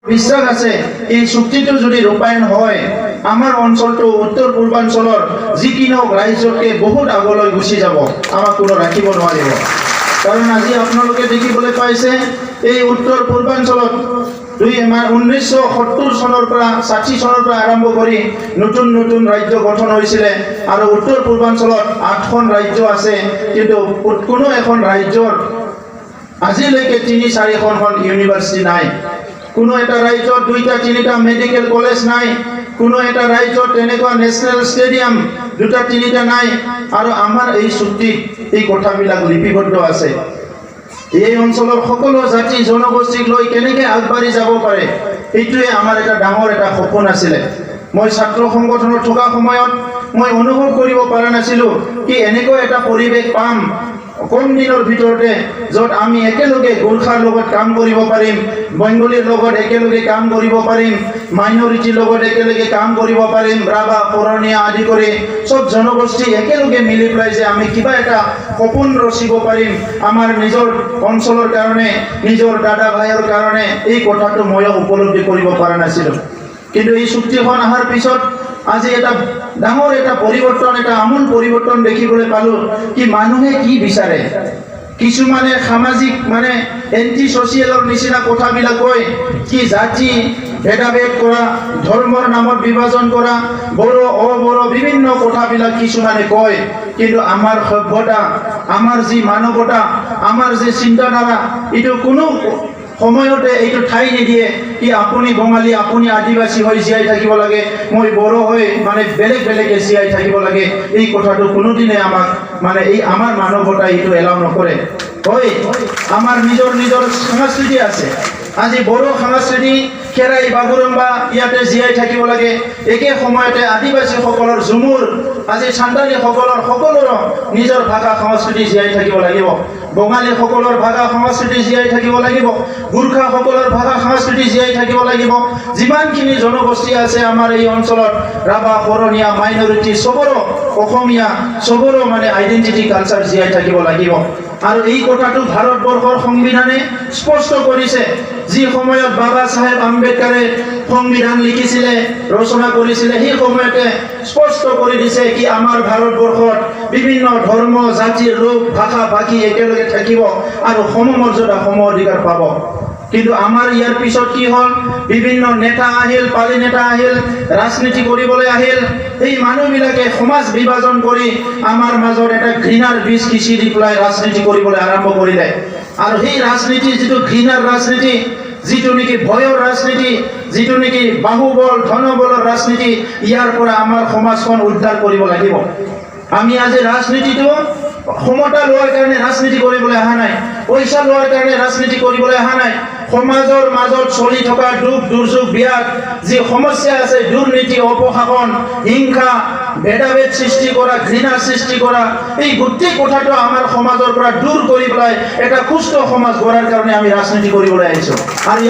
বিশ্বাস আছে এই চুক্তিটো যদি ৰূপায়ণ হয় আমাৰ অঞ্চলটো উত্তৰ পূৰ্বাঞ্চলৰ যিকোনো ৰাজ্যতকৈ বহুত আগলৈ গুচি যাব, আমাক কোনো ৰাখিব নোৱাৰিব। কাৰণ আজি আপোনালোকে দেখিবলৈ পাইছে এই উত্তৰ পূৰ্বাঞ্চলত 1970 চনৰ পৰা 60 চনৰ পৰা আৰম্ভ কৰি নতুন নতুন ৰাজ্য গঠন হৈছিলে আৰু উত্তৰ পূৰ্বাঞ্চলত 8খন ৰাজ্য আছে, কিন্তু কোনো এখন ৰাজ্যৰ আজিলৈকে 3-4খন ইউনিভাৰ্চিটি নাই। কোনো এটা ৰাজ্যত 2-3টা মেডিকেল কলেজ নাই, কোনো এটা ৰাজ্যত তেনেকুৱা নেশ্যনেল ষ্টেডিয়াম 2-3টা নাই। আৰু আমাৰ এই চুক্তিত এই কথাবিলাক লিপিবদ্ধ আছে। এই অঞ্চলৰ সকলো জাতি জনগোষ্ঠীক লৈ কেনেকৈ আগবাঢ়ি যাব পাৰে, এইটোৱে আমাৰ এটা ডাঙৰ এটা সপোন আছিলে। মই ছাত্ৰ সংগঠনত থকা সময়ত মই অনুভৱ কৰিব পৰা নাছিলোঁ কি এনেকুৱা এটা পৰিৱেশ পাম কম দিনৰ ভিতৰতে, য'ত আমি একেলগে গোৰ্খাৰ লগত কাম কৰিব পাৰিম, বেংগলীৰ লগত একেলগে কাম কৰিব পাৰিম, মাইনৰিটিৰ লগত একেলগে কাম কৰিব পাৰিম, ৰাভা পুৰণীয়া আদি কৰি চব জনগোষ্ঠী একেলগে মিলি পেলাই যে আমি কিবা এটা সপোন ৰচিব পাৰিম আমাৰ নিজৰ অঞ্চলৰ কাৰণে, নিজৰ দাদা ভাইৰ কাৰণে, এই কথাটো ময়ো উপলব্ধি কৰিব পৰা নাছিলোঁ। কিন্তু এই চুক্তিখন অহাৰ পিছত আজি এটা ডাঙৰ এটা পৰিৱৰ্তন, এটা আমূল পৰিৱৰ্তন দেখিবলৈ পালোঁ কি মানুহে কি বিচাৰে। কিছুমানে সামাজিক এণ্টি ছ'চিয়েলৰ নিচিনা কথাবিলাক কয় কি জাতি ভেদাভেদ কৰা, ধৰ্মৰ নামত বিভাজন কৰা, বড়ো অবড়ো বিভিন্ন কথাবিলাক কিছুমানে কয়। কিন্তু আমাৰ সভ্যতা, আমাৰ যি মানৱতা, আমাৰ যি চিন্তাধাৰা, এইটো কোনো সময়তে এইটো ঠাই নিদিয়ে কি আপুনি বঙালী, আপুনি আদিবাসী হৈ জীয়াই থাকিব লাগে, মই বড়ো হৈ বেলেগ বেলেগে জীয়াই থাকিব লাগে। এই কথাটো কোনোদিনে আমাক এই আমাৰ মানৱতা এইটো এলাও নকৰে। হয়, আমাৰ নিজৰ নিজৰ সংস্কৃতি আছে। আজি বড়ো সংস্কৃতি খেৰাই বাগুৰুম্বা ইয়াতে জীয়াই থাকিব লাগে। একে সময়তে আদিবাসীসকলৰ ঝুমুৰ, আজি চান্তালীসকলৰ সকলোৰে নিজৰ ভাষা সংস্কৃতি জীয়াই থাকিব লাগিব। বঙালীসকলৰ ভাষা সংস্কৃতি জীয়াই থাকিব লাগিব, গোৰ্খাসকলৰ ভাষা সংস্কৃতি জীয়াই থাকিব লাগিব। যিমানখিনি জনগোষ্ঠী আছে আমাৰ এই অঞ্চলত, ৰাভা পুৰণীয়া মাইনৰিটি চবৰো, অসমীয়া চবৰো আইডেণ্টিটি কালচাৰ জীয়াই থাকিব লাগিব। আৰু এই কথাটো ভাৰতবৰ্ষৰ সংবিধানে স্পষ্ট কৰিছে। যি সময়ত বাবা চাহেব আম্বেদকাৰে সংবিধান লিখিছিলে, ৰচনা কৰিছিলে, সেই সময়তে স্পষ্ট কৰি দিছে কি আমাৰ ভাৰতবৰ্ষত বিভিন্ন ধৰ্ম, জাতিৰ লোক, ভাষা ভাষী একেলগে থাকিব আৰু সমমৰ্যাদা, সম অধিকাৰ পাব। কিন্তু আমাৰ ইয়াৰ পিছত কি হ'ল, বিভিন্ন নেতা আহিল, পালি নেতা আহিল, ৰাজনীতি কৰিবলৈ আহিল। এই মানুহবিলাকে সমাজ বিভাজন কৰি আমাৰ মাজত এটা ঘৃণাৰ বীজ সিঁচি দি পেলাই ৰাজনীতি কৰিবলৈ আৰম্ভ কৰিলে। আৰু সেই ৰাজনীতি, যিটো ঘৃণাৰ ৰাজনীতি, যিটো নেকি ভয়ৰ ৰাজনীতি, যিটো নেকি বাহুবল ধনবলৰ ৰাজনীতি, ইয়াৰ পৰা আমাৰ সমাজখন উদ্ধাৰ কৰিব লাগিব। আমি আজি ৰাজনীতিটো ক্ষমতা লোৱাৰ কাৰণে ৰাজনীতি কৰিবলৈ অহা নাই, পইচা লোৱাৰ কাৰণে ৰাজনীতি কৰিবলৈ অহা নাই। সমাজৰ মাজত চলি থকা দুখ দুৰ্যোগ ব্যাধ যি সমস্যা আছে, দুৰ্নীতি, অপশাসন, হিংসা, ভেদাভেদ সৃষ্টি কৰা, ঘৃণা সৃষ্টি কৰা, এই গোটেই কথাটো আমাৰ সমাজৰ পৰা দূৰ কৰি পেলাই এটা সুস্থ সমাজ গঢ়াৰ কাৰণে আমি ৰাজনীতি কৰিবলৈ আহিছোঁ। আৰু